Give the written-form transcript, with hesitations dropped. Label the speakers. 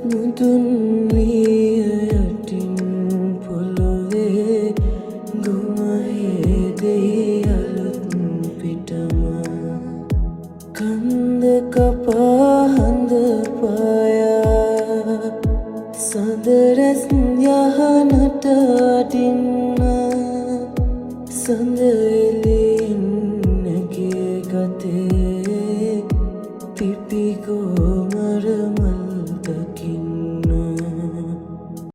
Speaker 1: මුදුන් වියටින් පොළොවේ ගුමහේ දෙයි අලුත් පිටම කන්ද කපා හඳ පායා සඳ රැස් යහනට අටින්න සඳ එළි